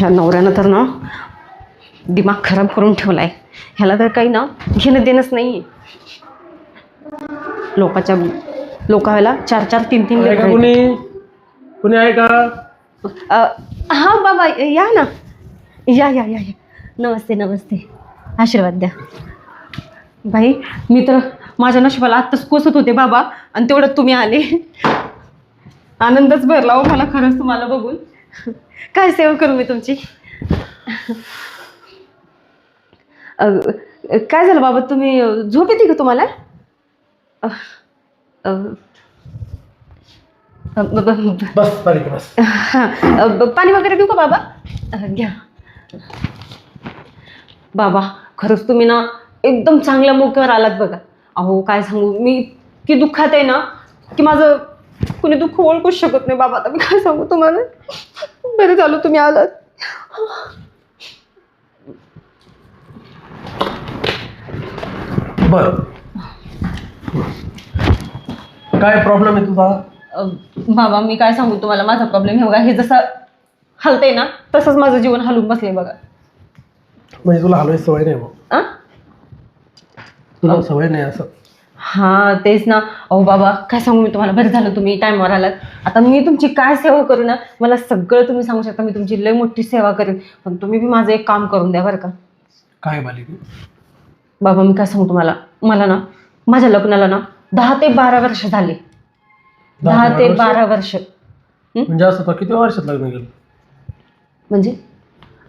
ह्या नवऱ्यानं तर ना दिमाग खराब करून ठेवलाय. ह्याला तर काही ना घेणं देणंच नाही. लोकाला 4-4 3-3 आहे का कुणी आहे का? हा बाबा या ना. या या या या. नमस्ते नमस्ते. आशीर्वाद द्या. बाई मी तर माझ्या नशिबाला आत्ताच कोसत होते बाबा, आणि तेवढ्यात तुम्ही आले. आनंदच भरला हो मला खरंच तुम्हाला बघून. काय सेवा करू मी तुमची? काय झालं बाबा, तुम्ही झोप येते का तुम्हाला? बस बस. पाणी वगैरे देऊ का बाबा? घ्या. बाबा खरंच तुम्ही ना एकदम चांगल्या मोक्यावर आलात बघा. अहो काय सांगू, मी इतकी दुःखात आहे ना की माझं कुणी दुःख ओळखूच शकत नाही बाबा. आता मी काय सांगू तुम्हाला. बरं झालं तुम्ही आलात. बर, काय प्रॉब्लेम आहे तुझा? बाबा मी काय सांगू तुम्हाला, माझा प्रॉब्लेम हे बघा, हे जसं हलतंय ना तसंच माझं जीवन हलून बसले बघा. म्हणजे तुला हलवायची सवय नाही मग? तुला सवय नाही असं? हां तेच ना. अहो बाबा काय सांगू मी तुम्हाला, बरं झालं तुम्ही टाईमवर आलात. आता मी तुमची काय सेवा करू ना, मला सगळं तुम्ही सांगू शकता. मी तुमची लय मोठी सेवा करेन, पण तुम्ही बी माझं एक काम करून द्या बरं का. काय बाली? बाबा मी काय सांगू तुम्हाला, मला ना माझ्या लग्नाला ना 10 ते 12 वर्ष झाले. 10 ते 12 वर्ष. म्हणजे असं तर किती वर्षात लग्न केलं? म्हणजे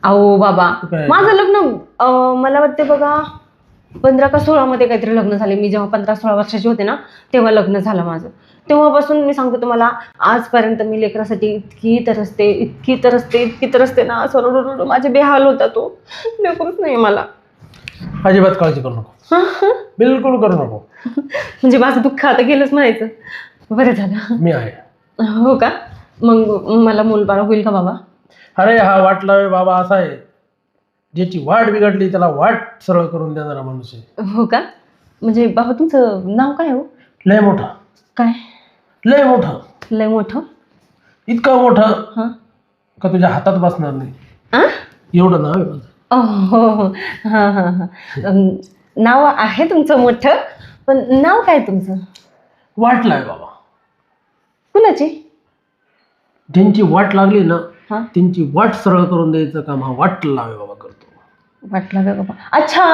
अहो बाबा माझं लग्न मला वाटते बघा 15 का 16 मध्ये काहीतरी लग्न झाले. मी जेव्हा 15-16 वर्षाची होते ना तेव्हा लग्न झालं माझं. तेव्हापासून मी सांगतो तुम्हाला आजपर्यंत मी लेकरासाठी इतकी तरसते ना, असं रडू माझे बेहाल होता. तो लेकरूच नाही मला. अजिबात काळजी करू नको, बिलकुल करू नको. म्हणजे माझं दुःख आता गेलंच म्हणायचं. बरं झालं मी आहे. हो का? मग मला मूलबाळ होईल का बाबा? अरे हा वाटला बाबा असा आहे, ज्याची वाट बिघडली त्याला वाट सरळ करून देणारा माणूस आहे. हो का? म्हणजे बाबा तुमचं नाव काय हो? लय मोठं. काय? लय मोठं. लय मोठं? इतकं मोठं हां का तुझ्या हातात बसणार नाही एवढं नाव आहे माझं. हो हो हां हां हां. नाव आहे तुमचं मोठं, पण नाव काय तुमचं? वाट लावे बाबा. कुणाची? ज्यांची वाट लागली ना हां त्यांची वाट सरळ करून द्यायचं काम हा वाट लावे बाबा करतो. वाटलावे बाबा. अच्छा,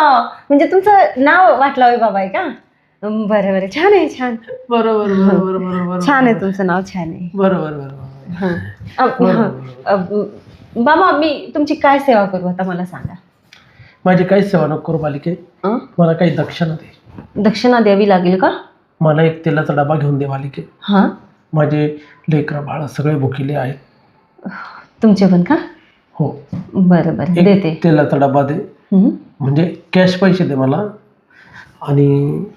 म्हणजे तुमचं नाव वाटलावे बाबा आहे का? बरं बरं, छान आहे छान. बरोबर बरोबर बरोबर. छान आहे तुमचं नाव, छान आहे. बरोबर बरोबर. बाबा मी तुमची काय सेवा करू आता मला सांगा. माझी काहीच सेवा नको करू मालिके. मला काही दक्षिणा दे. दक्षिणा द्यावी लागेल का? मला एक तेलाचा डबा घेऊन दे मालिके. हां माझे लेकरं बाळ सगळे भुकेले आहेत. तुमचे पण का? हो. बरं बरं देते. तेलाचा डबा दे, म्हणजे कॅश पैसे दे मला, आणि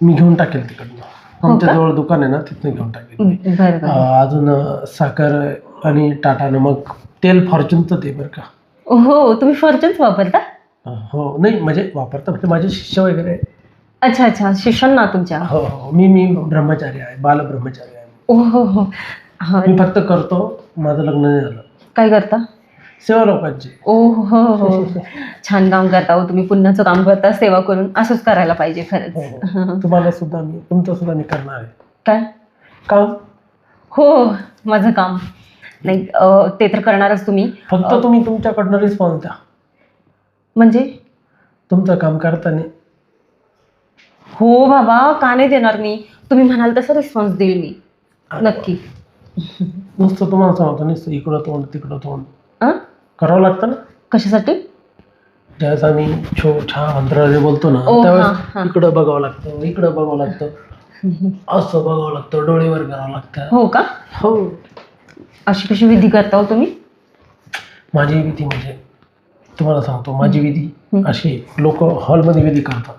मी घेऊन टाकेल तिकडनं. आमच्या जवळ दुकान आहे ना, तिथनं घेऊन टाकेल. बरं अजून साखर आणि टाटा नमक, तेल फॉर्च्यूनचं दे बरं का. हो तुम्ही फॉर्च्यूनच वापरता? हो नाही म्हणजे वापरता म्हणजे माझे शिष्य वगैरे आहे. अच्छा अच्छा, शिष्यांना तुमच्या? हो हो. मी ब्रह्मचारी आहे, बालब्रह्मचारी आहे. ओ हो हो. मी फक्त करतो, माझं लग्न नाही झालं. काय करता? सेवा लोकांची. ओ हो हो, छान काम करता हो तुम्ही. पुण्याचं काम करता सेवा करून. असंच करायला पाहिजे खरंच. तुम्हाला सुद्धा मी, तुमचं सुद्धा मी करणार आहे. काय काम? हो माझं काम नाही ते तर करणारच तुम्ही. फक्त तुम्ही तुमच्याकडनं रिस्पॉन्स द्या. म्हणजे? तुमचं काम करताना. हो बाबा का नाही देणार मी. तुम्ही म्हणाल तसं रिस्पॉन्स देईल मी नक्की. नुसतं तुम्हाला सांगतो, नुसतं इकडं तोंड तिकडं तोंड करावं लागतं ना. कशासाठी? ज्यावेळेस आम्ही छा मंत्रालय बोलतो ना त्यावेळेस इकडं बघावं लागतं, इकडं बघावं लागतं, असं बघावं लागतं, डोळेवर करावं लागतं. हो का? हो. अशी कशी विधी करता हो तुम्ही? माझी विधी म्हणजे तुम्हाला सांगतो, माझी विधी अशी लोक हॉलमध्ये विधी करतात.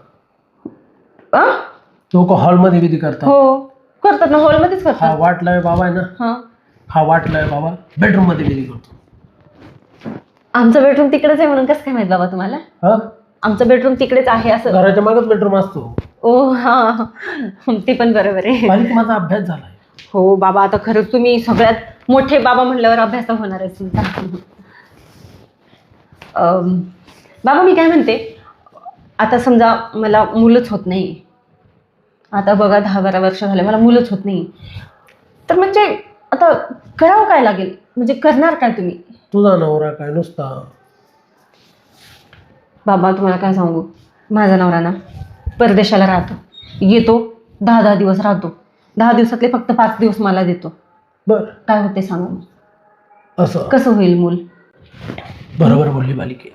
लोक हॉलमध्ये विधी करतात. हो करतात ना, हॉलमध्येच करतात. हा वाट लावे बाबा आहे ना, हा वाट लावे बाबा बेडरूम मध्ये विधी करतो. आमचं बेडरूम तिकडेच आहे म्हणून कसं काय माहित बाबा तुम्हाला? आमचं बेडरूम तिकडेच आहे असं? घराच्या मागच बेडरूम असतो. ओ हा, ते पण बरोबर आहे. माझा अभ्यास झालाय. हो बाबा, आता खरंच तुम्ही सगळ्यात मोठे बाबा म्हणल्यावर अभ्यास होणारच तुमचा. बाबा मी काय म्हणते, आता समजा मला मुलंच होत नाही, आता बघा 10-12 वर्ष झाले मला मुलंच होत नाही, तर म्हणजे आता करावं काय लागेल, म्हणजे करणार काय तुम्ही? तुझा नवरा काय नुसता? बाबा तुम्हाला काय सांगू, माझा नवरा ना परदेशाला राहतो, येतो 10-10 दिवस राहतो, 10 दिवसातले फक्त 5 दिवस मला देतो. बर, काय होते सांगा मग? असं कसं होईल मूल? बरोबर बोलली बालिके.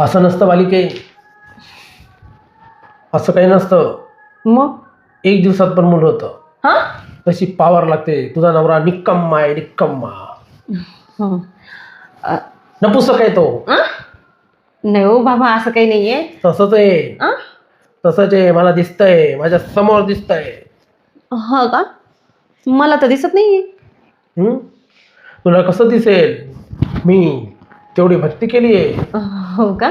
असं नसतं बालिके, असं काही नसतं. मग 1 दिवसात पण मूल होतं. हा तशी पावर लागते. तुझा नवरा निक्कम्मा आहे, निक्कम्मा. नपुसक आहे तो. नाही हो बाबा, असं काही नाहीये. तसंच आहे, तसंच आहे. मला दिसतंय, माझ्या समोर दिसतंय. हा का? मला तर दिसत नाहीये. तुला कसं दिसेल? मी तेवढी भक्ती केली आहे, हो का?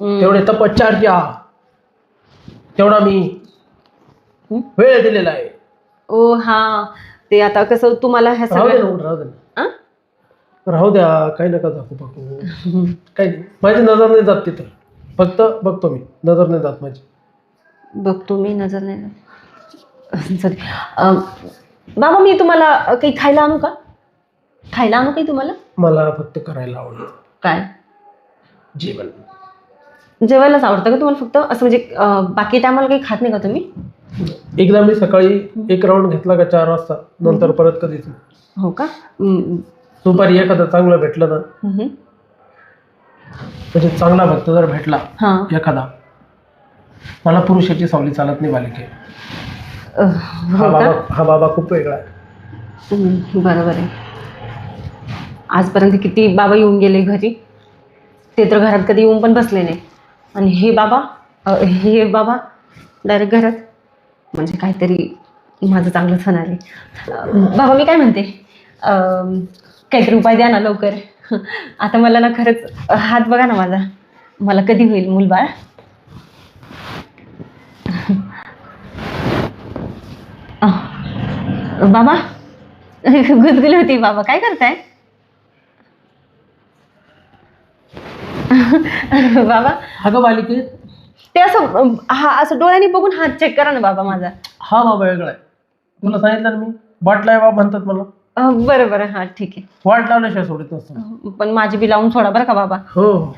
तेवढे तपश्चर्या, तेवढा मी वेळ दिलेला आहे. ओ हा, ते आता कसं तुम्हाला ह्या राहू दे सगळ्या ना, राहू दे ना. राहू द्या, काही नका दाखवू बाकू. काही नाही, माझी नजर नाही जात तिथं. फक्त बघतो मी, नजर नाही जात माझी. बघतो मी, नजर नाही. सॉरी बाबा, मी तुम्हाला काही खायला आणू का? खायला आणू काही तुम्हाला? मला फक्त करायला आवडतं. काय? जेवण. जेवायलाच आवडतं का तुम्हाला फक्त? असं म्हणजे बाकी टायमाला काही खात नाही का तुम्ही? एकदा मी सकाळी 1 राऊंड घेतला का 4 वाजता, नंतर परत कधीच नाही. हो का? दुपारी एखादं चांगलं भेटलं ना, म्हणजे चांगला भक्त जर भेटला एखादा, मला पुरुषाची सावली चालत नाही बालिके. हा बाबा खूप वेगळा आहे. बरोबर आहे. आजपर्यंत किती बाबा येऊन गेले घरी, ते तर घरात कधी येऊन पण बसले नाही, आणि हे बाबा डायरेक्ट घरात, म्हणजे काहीतरी माझं चांगलं होणार आहे. बाबा मी काय म्हणते, काहीतरी उपाय द्या ना लवकर. आता मला ना खरंच हात बघा ना माझा, मला कधी होईल मूलबाळ? बाबा गुदगुली होती. बाबा काय करताय? बाबा अगं बालिके, ते असं असं डोळ्यांनी बघून हात चेक करा ना बाबा माझा. हा बाबा वेगळा आहे. तुला सांगितलं ना मी, वाट लाय बाबा म्हणतात मला. बरं बरं, हा ठीक आहे. वाट लावल्याशिवाय सोडत नसतं. पण माझी बी लावून सोडा बरं का बाबा. हो.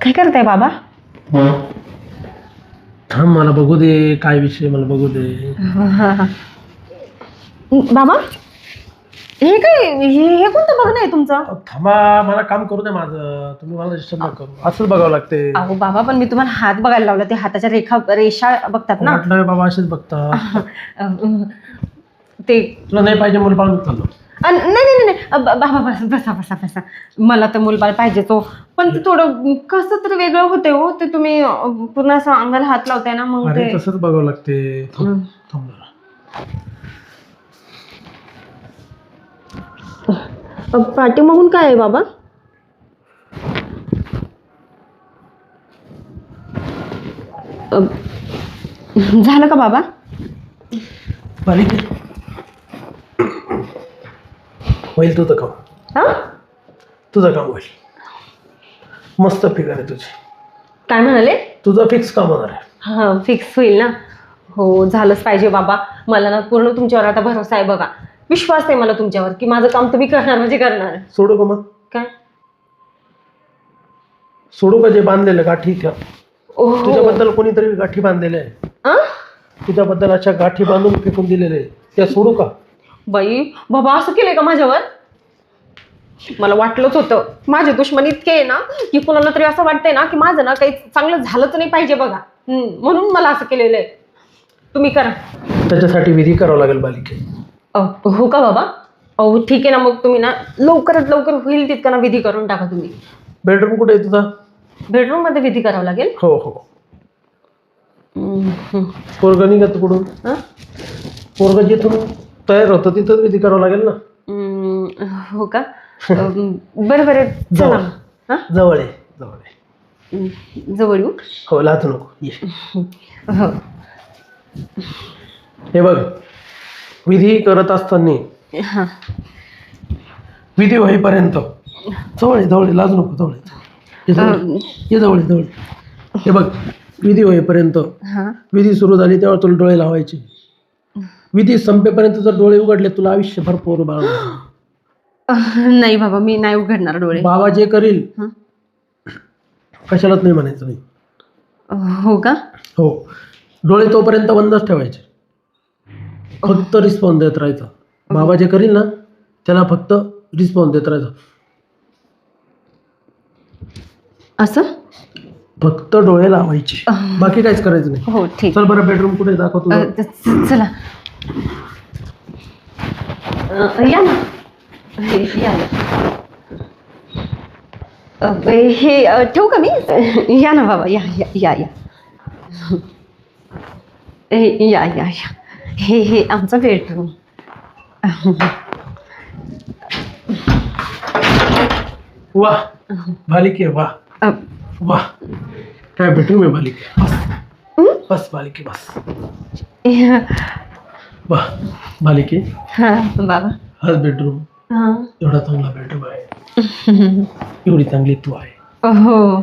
काय करताय बाबा? थांब, मला बघू दे काय विषय, मला बघू दे. बाबा हे काय, हे कोणतं बघणं आहे तुमचं? थांबा, मला काम करू दे माझं. तुम्ही मला डिस्टर्ब नका करू. असंच बघावं लागते. अहो बाबा, पण मी तुम्हाला हात बघायला लावला, ते हाताच्या रेषा बघतात ना. वाटलं बाबा असेच बघतात. ते तुला नाही पाहिजे मुलं पाळून चाललो. नाही बाबा, बसा. मला तर मुलबाळ पाहिजेच हो, पण ते थोडं कसं तर वेगळं होते हो. ते तुम्ही पूर्ण असं अंगाला हात लावताय ना, मग अरे ते तसंच बघावं लागते. थांब जरा. पाठीमागून काय आहे बाबा? झालं का बाबा? बालिके, होईल तुझं काम. तुझं काम होईल. मस्त फिगर आहे तुझी. काय म्हणाले? तुझं फिक्स काम होणार आहे. हा, फिक्स होईल ना. हो, झालंच पाहिजे बाबा. मला ना पूर्ण तुमच्यावर आता भरोसा आहे बघा. विश्वास आहे मला तुमच्यावर की माझं काम तुम्ही करणार म्हणजे करणार. सोडू का मग? काय सोडू का? जे बांधलेलं गाठी ठेव. तुझ्याबद्दल कोणीतरी गाठी बांधलेल्या आहे. तुझ्याबद्दल अशा गाठी बांधून फेकून दिलेले, त्या सोडू का? बाई बाबा, असं केलंय का माझ्यावर? मला वाटलंच होतं. माझे दुश्मन इतके आहे ना की कुणाला तरी असं वाटतंय ना की माझं ना काही चांगलं झालंच नाही पाहिजे बघा, म्हणून मला असं केलेलं आहे. तुम्ही करा. त्याच्यासाठी विधी करावं लागेल बालिके. हो का बाबा? अहो ठीक आहे ना, मग तुम्ही ना लवकरात लवकर होईल तितका ना विधी करून टाका तुम्ही. बेडरूम कुठे आहे तुझा? बेडरूम मध्ये विधी करावं लागेल. हो हो. पोरग निघत कुठून? पोरग जिथून तयार होतं तिथं विधी करावं लागेल ना. हो का? बरं चला. जवळ आहे. जवळ येऊ? हो, लाजू नको. हो. हे बघ, विधी करत असताना हां विधी होईपर्यंत जवळ लाज नको, जवळ ये, जवळ हे बघ, विधी होईपर्यंत, हां विधी सुरू झाली तेव्हा तुला डोळे लावायचे. विधी संपेपर्यंत जर डोळे उघडले तुला आयुष्यभर पोर बाळ होणार. नाही बाबा, मी नाही उघडणार डोळे. बाबा जे करील हं? कशालाच नाही म्हणायचं नाही. हो का? हो, डोळे तोपर्यंत बंदच ठेवायचे, फक्त रिस्पॉन्स देत राहायचा. बाबा जे करील ना त्याला फक्त रिस्पॉन्स देत राहायचा. असं फक्त डोळे लावायचे, बाकी काहीच करायचं नाही. हो ठीक. चल बरं, बेडरूम कुठे दाखव तुला. चला या ना, या ना. हे ठेवू का मी? या ना बाबा, या या या या या या या. हे आमचं बेडरूम. वा बालिके, वा वा, काय बेडरूम आहे बालिके. बस बस बालिके, बस. वा बालिके, हां बाबा. हाच बेडरूम, हां एवढा चांगला बेडरूम आहे, एवढी चांगली तू आहे. हो.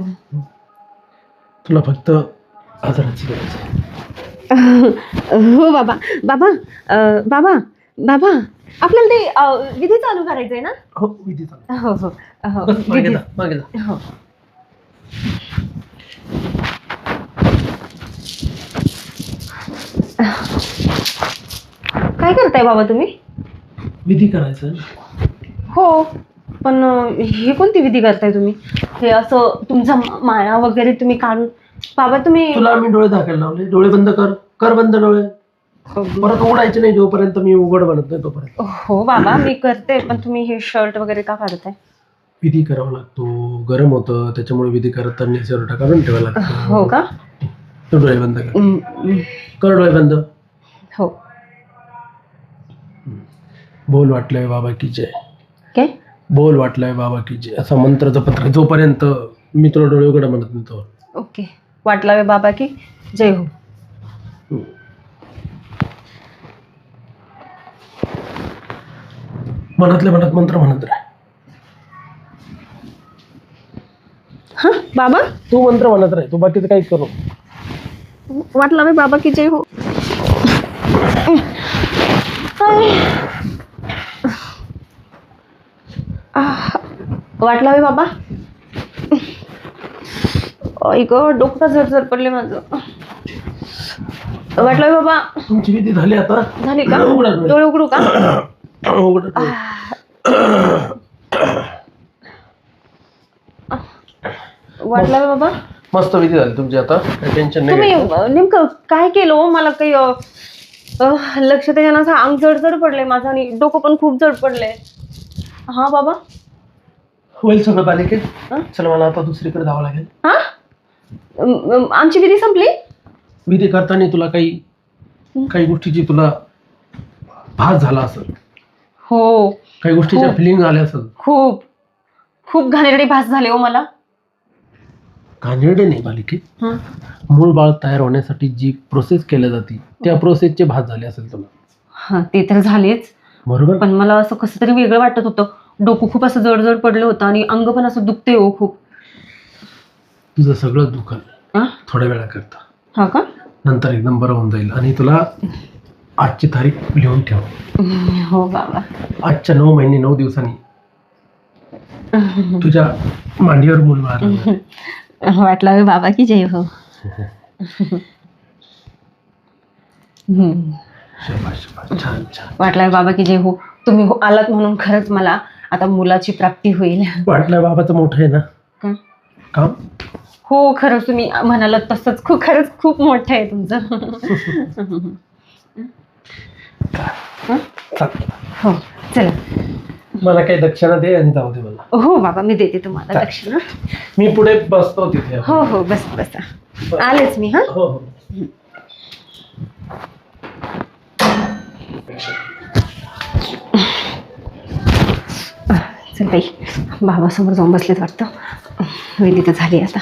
तुला फक्त आजाराची गरज आहे. हो बाबा. बाबा बाबा बाबा, आपल्याला ते विधी चालू करायचंय ना? हो, विधी चालू. हो हो हो. बस, मागे विधी. जा, मागे जा. हो. काय करताय बाबा तुम्ही? विधी करायचं. हो, पण हे कोणती विधी करताय तुम्ही? हे असं तुमचा माळा वगैरे तुम्ही काढून, बाबा तुम्ही. तुला आम्ही डोळे दाखवायला लावले, डोळे बंद कर, कर बंद डोळे. परत उघडायचे नाही जोपर्यंत मी उघड बनत नाही तोपर्यंत. हो बाबा, मी करते, पण तुम्ही हे शर्ट वगैरे का काढताय? विधी करावा लागतो, गरम होतं त्याच्यामुळे विधी करताना शर्ट काढून ठेवावा लागतो. हो का? तू डोळे बंद कर, कर डोळे बंद. हो. बोल वाटलंय बाबा की जय, काय? बोल वाटलंय बाबा की जय, असा मंत्र जपत राहा जोपर्यंत मी तुला डोळे उघड म्हणत नाही तो. ओके. वाटलावे बाबा की जय हो. मनातल्या मनात मंत्र म्हणत राहा. हा बाबा, तू मंत्र म्हणत राहा, तू बाकीचं काही करू. वाटलावे बाबा की जय हो. वाटलावे बाबा. ऐक, डोकं का झरझर पडले माझं. वाटलावे बाबा. तुमची विधी झाली आता. झाली का? उघडा डोळे. डोळे उघडू का? उघडा डोळे. वाटलावे बाबा. मस्त विधी झाली तुमची आता, काही टेन्शन तुम्ही नाही. नेमकं काय केलं हो? मला काही लक्ष त्याच्यानं असं अंग जड पडलंय माझं, आणि डोकं पण खूप जड पडलंय. हा बाबा. होईल सगळं बालिके. हं? चला मला आता दुसरीकडे जावं लागेल. हा, आमची विधी संपली. विधी करताना तुला काही गोष्टीची तुला भास झाला असेल, हो, काही गोष्टीच्या फिलिंग आल्या असेल. खूप खूप घाणेरडे भास झाले हो मला. घाणेरडे नाही बालिके, हं. मूळ बाळ तयार होण्यासाठी जी प्रोसेस केली जाते त्या प्रोसेसचे भास झाले असेल तुला. हा, ते तर झालेच, बरोबर. पण मला असं कसं तरी वेगळं वाटत होतं. डोकं खूप असं जड पडलं होतं, आणि अंग पण असं दुखते हो खूप. तुझं सगळं दुखल हा? थोड्या वेळा करता, हा का? नंतर एकदम बरं होऊन जाईल. आणि तुला आजची तारीख लिहून ठेव. हो बाबा. आजच्या 9 महिने 9 दिवसांनी तुझ्या मांडीवर मूल बाळगणार. वाटलावे बाबा की जय हो. शाबास, शाबास, छान छान. वाटलावे बाबा की जय हो. तुम्ही आलात म्हणून खरंच मला आता मुलाची प्राप्ती होईल. वाटलं बाबाचं मोठं आहे ना का? काम. हो, खरंच तुम्ही म्हणालात तसंच, खरंच खूप मोठं आहे तुमचं. चाल. हो चला. मला काही दक्षिणा दे आणि जाऊ दे मला. हो बाबा, मी देते तुम्हाला दक्षिणा. मी पुढे बसतो तिथे. हो हो, बस बसा. आलेच मी. हा, हो हो. चल बाई, बाबासमोर जाऊन बसलेत वाटतं. वेळी तर झाली आता.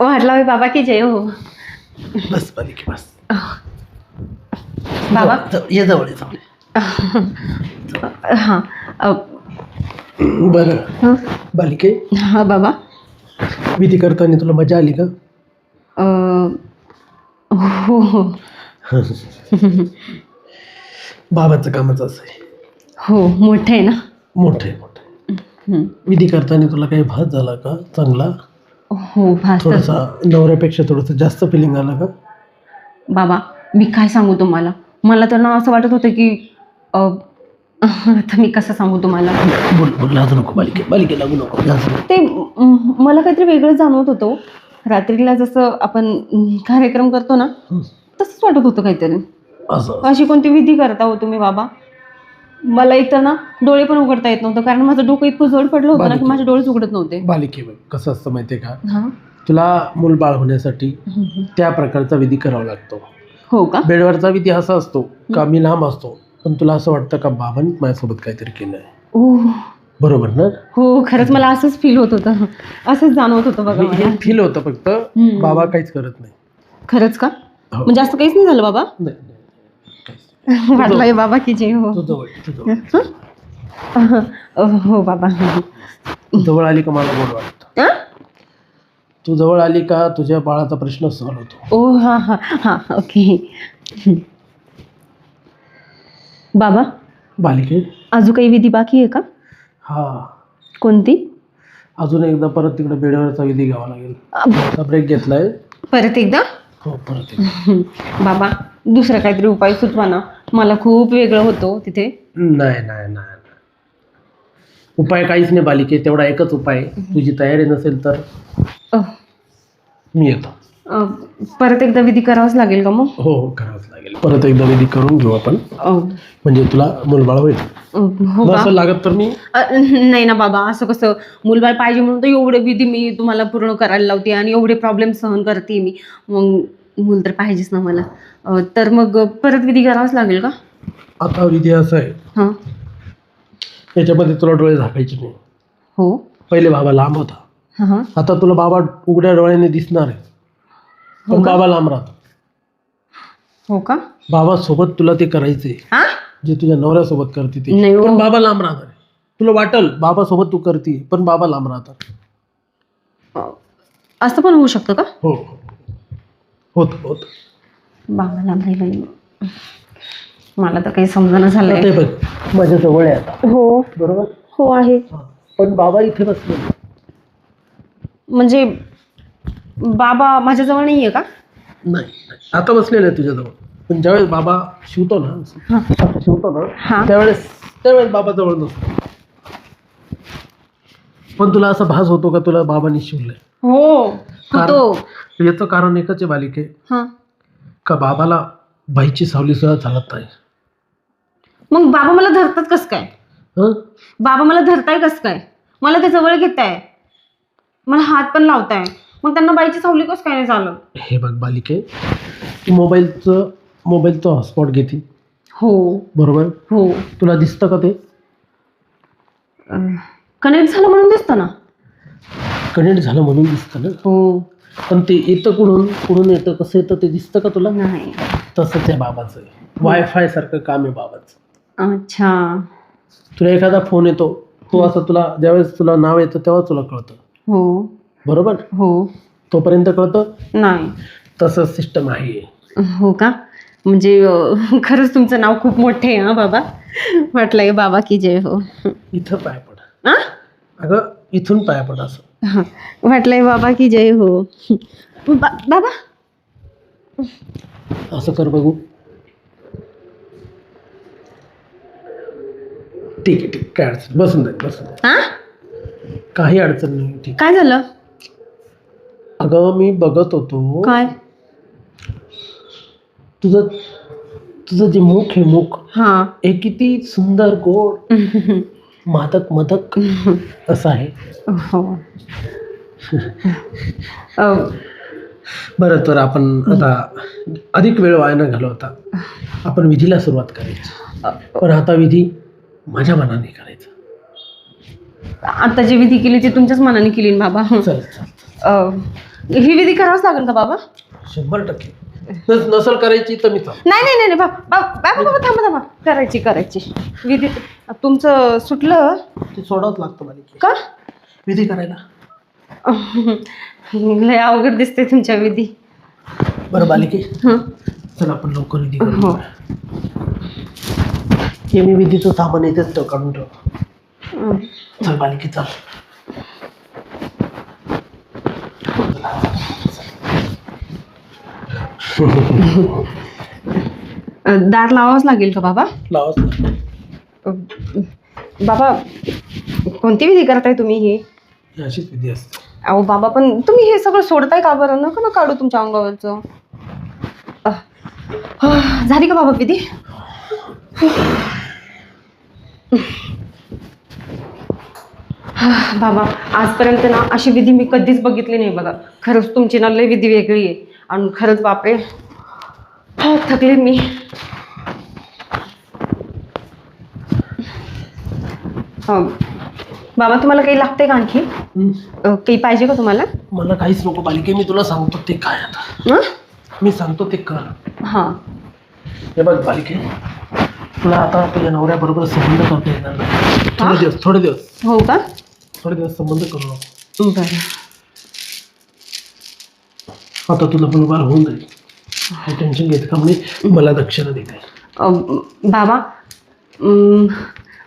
वाटलावे बाबा की जय हो. बस बालिके बस. बाबा ये जवळ ये जवळ. हां. बरं हं. बालिके, हां बाबा. विधी करताना तुला मजा आली का? हो हो. बाबाचं कामच असं आहे. हो मोठं आहे ना. मोठं आहे, मोठं आहे. हं. विधी करताना तुला काही भास झाला का चांगला? हो भास. थोडासा नवऱ्यापेक्षा थोडंसं जास्त फिलिंग आलं का? बाबा मी काय सांगू तुम्हाला, मला तर ना असं वाटत होतं की आता मी कसं सांगू तुम्हाला. बोल बोल, लाजू नको बालिके, बालिके लागू नको, लाजू नको. ते मला काहीतरी वेगळं जाणवत होतं. रात्रीला जसं आपण कार्यक्रम करतो ना तसंच वाटत होतं काहीतरी. असं अशी कोणती विधी करता हो तुम्ही बाबा? मला एक तर ना डोळे पण उघडता येत नव्हतं, कारण माझं डोकं इतकं जड पडलं होतं ना की माझे डोळेच उघडत नव्हते. बालिके बघ, कसं असतं माहितीये का, हां. तुला मूलबाळ होण्यासाठी त्या प्रकारचा विधी करावा लागतो. हो का? बेडवरचा विधी असा असतो का मी लांब असतो, पण तुला असं वाटतं का बाबांनी माझ्यासोबत काहीतरी केलंय. ओह बरोबर ना? हो खरंच मला असंच फील होत होतं, असंच जाणवत होतं बघा मला. हे फील होतं फक्त, बाबा काहीच करत नाही. खरंच का? हो. म्हणजे असं काहीच नाही झालं बाबा? नाही, नाही, काहीच वाटलंय बाबा की जे हो. तू जवळ, तू जवळ. हो बाबा. तू जवळ आली का मला गोड वाटतं. तू जवळ आली का तुझ्या बाळाचा प्रश्न सॉल्व्ह होतो. ओ हां हां हां ओके. बाबा बालिके, अजून काही विधी बाकी आहे का? हा, कोणती? अजून एकदा परत तिकडे बेडवरचा विधी घ्यावा लागेल. आता ब्रेक घेतलाय. परत एकदा? हो, परत एकदा. बाबा दुसरा काहीतरी उपाय सुचवा ना, मला खूप वेगळं होतं तिथे. नाही नाही नाही, उपाय काहीच नाही बालिके, तेवढा एकच उपाय. तुझी तयारी नसेल तर अह, मी येतो. परत एकदा विधी करावाच लागेल का मग? हो हो, करावंच लागेल. परत एकदा विधी करून घेऊ आपण, म्हणजे तुला मुलबाळ होईल. हो का? असं लागत तर मी नाही ना बाबा, असं कसं? मुलबाळ पाहिजे म्हणून तर एवढे विधी मी तुम्हाला पूर्ण करायला लावते आणि एवढे प्रॉब्लेम सहन करते मी, मग मूल तर पाहिजेच ना मला. तर मग परत विधी करावाच लागेल का? आता विधी असा आहे, हां. याच्यामध्ये तुला डोळे झाकायचे नाही. हो. पहिले बाबा लांब होता, हां. आता तुला बाबा उघड्या डोळ्याने दिसणार आहे, पण बाबा लांब राहतो. हो का? बाबा सोबत तुला ते करायचंय हां? जे तुझ्या नवऱ्यासोबत करते ते, नाही हो. पण बाबा लांब राहणार. तुला वाटल बाबा सोबत तू करते, पण बाबा लांब राहतात. असं पण होऊ शकतं का? हो, होत होत. बाबाला नाही बाई, मला तर काही समजणं झालंय. ते बघ माझ्या जवळ आहे आता. हो बरोबर. हो आहे. पण बाबा इथे बसले. म्हणजे बाबा माझ्याजवळ नाहीये का? नाही, आता बसलेले आहे तुझ्याजवळ, पण ज्यावेळेस बाबा शिवतो ना, शिवतो ना, हां. त्यावेळेस बाबा जवळ नसतो. पण तुला असा भास होतो का तुला बाबांनी शिवलंय? हो होतो. याचं कारण एकच आहे बालिके, हां. का बाबाला बाईची सावली सुद्धा चालत नाही. मग बाबा मला धरतात कसं काय? हं? बाबा मला धरताय कसं काय? मला ते जवळ घेताय, मला हात पण लावताय, मग त्यांना बाईची सावली कसं काय नाही चालत? हे बघ बालिके, तू मोबाईलचं हॉटस्पॉट घेते. हो बरोबर. हो. तुला दिसतं का ते? कनेक्ट झालं म्हणून दिसतं ना. कनेक्ट झालं म्हणून दिसतं ना. हो. पण ते येतं कुठून येतं, कसं येतं ते दिसतं का तुला? नाही. तसंच आहे बाबाचं. वायफाय सारखं काम आहे बाबाचं. अच्छा. तुला एखादा फोन येतो, तो असं तुला ज्यावेळेस तुला नाव येतं तेव्हा तुला कळतं. हो बरोबर. हो. तोपर्यंत कळतं नाही. तसं सिस्टम आहे. हो का? म्हणजे खरंच तुमचं नाव खूप मोठे आहे हा बाबा. म्हटलंय बाबा की जय हो. इथं पाय पड. आ? अगं इथून पाय पड असं. म्हटलंय बाबा की जय हो. बाबा असं कर बघू. ठीक आहे, ठीक, काय अडचण, बसून दे. हा? काही अडचण नाही. ठीक. काय झालं? अगं मी बघत होतो काय? तुझं जे मुख आहे, मुख हा. हे किती सुंदर, गोड, मादक मदक असं आहे. हो. बरं, तर आपण आता अधिक वेळ वाया न घालवता आपण विधीला सुरुवात करायची. पण आता विधी माझ्या मनाने करायचा. आता जी विधी केली ती तुमच्याच मनाने केली ना बाबा. चल चल, ही विधी करावंच लागेल का बाबा? 100%. नसल करायची तर मी चाल. नाही नाही नाही बाबा बाबा बाबा थांबा करायची विधी तुमचं सुटलं ते सोडावंच लागतं बालिके. का? विधी करायला. लय अवघड दिसते तुमच्या विधी. बरं बालिके, हं. चल आपण लवकर विधी हो. करू. हे मी विधीचं सामान येतेच ठेव, काढून ठेव. चल बालिके चल. दार लावावंच लागेल का बाबा? लावाच ना. बाबा कोणती विधी करताय तुम्ही ही? ही अशीच विधी असते. अहो बाबा पण तुम्ही हे सगळं सोडताय का बरं? नका ना काढू तुमच्या अंगावरचं. झाली का बाबा विधी? बाबा आजपर्यंत ना अशी विधी मी कधीच बघितली नाही बघा. खरंच तुमची ना लय विधी वेगळी आहे. आणि खरंच बापरे थकले मी. बाबा तुम्हाला काही लागते का आणखी? काही पाहिजे का तुम्हाला? मला काहीच नको बालिके, मी तुला सांगतो ते काय आता. मी सांगतो ते कर. हां हे बघ बालिके, तुला आता तुझ्या नवऱ्याबरोबर संबंध करता येणार नाही. थोडे दिवस हो का? थोडे दिवस संबंध करू नको. बरं. आता तुला मुलगा होऊन जाईल. काही टेन्शन घेत का? म्हणजे मला दक्षिणा देत आहे. बाबा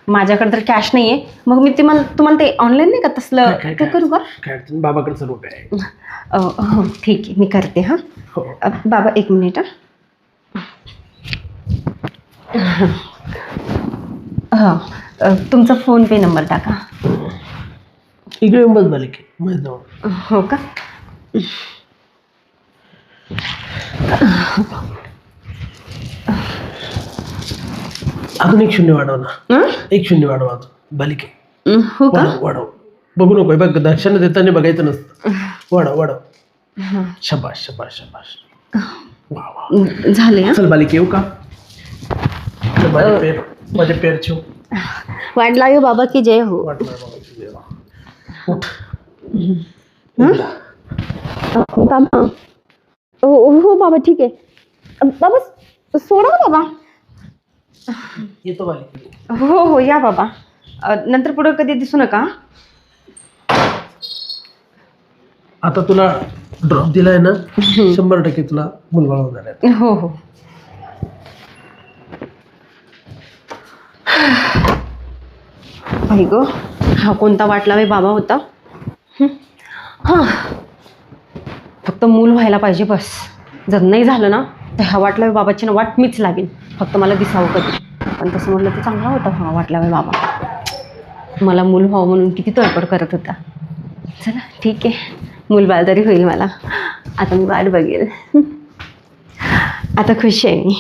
माझ्याकडे तर कॅश नाही आहे. मग मी तुम्हाला ते ऑनलाईन नाही का तसलं ते करू का? काय बाबाकडे सर्व काय आहे. हो ठीक आहे मी करते. हां हो. बाबा एक मिनिट. हां तुमचा फोनपे नंबर टाका. इकडे येऊन बस बालिके माहीत जाऊ. हो का? अजून एक शून्य वाढव ना. एक शून्य वाढव अजून बालिके. हो का? वाढव. बघू नको. बघ दक्षिणा देताना बघायचं नसतं. वाढव. शबाश. वा वा. झाले. चल बालिके येऊ का? माझे पेर ठेव. वाट लागेल बाबा की जय हो. उठ. बाबा हो बाबा ठीक आहे. बाबा सोडा ना बाबा. येतो बालिके. हो या बाबा. नंतर पुढे कधी दिसू नका. आता तुला ड्रॉप दिलाय ना, 100% तुला मुलगा होणार आहे. हो. आई गो हा कोणता वाटला बाई बाबा होता. हां फक्त मूल व्हायला पाहिजे बस. जर नाही झालं ना तर ह्या वाटला बाबाची ना वाट मीच लागेल. फक्त मला दिसावं कधी. पण तसं म्हटलं तर चांगला होता हा वाटला बाबा. मला मूल व्हावं म्हणून किती तळपड करत होता. चला ठीक आहे मूलबाळ तरी होईल मला. आता मी वाट बघेल. आता खुश आहे मी.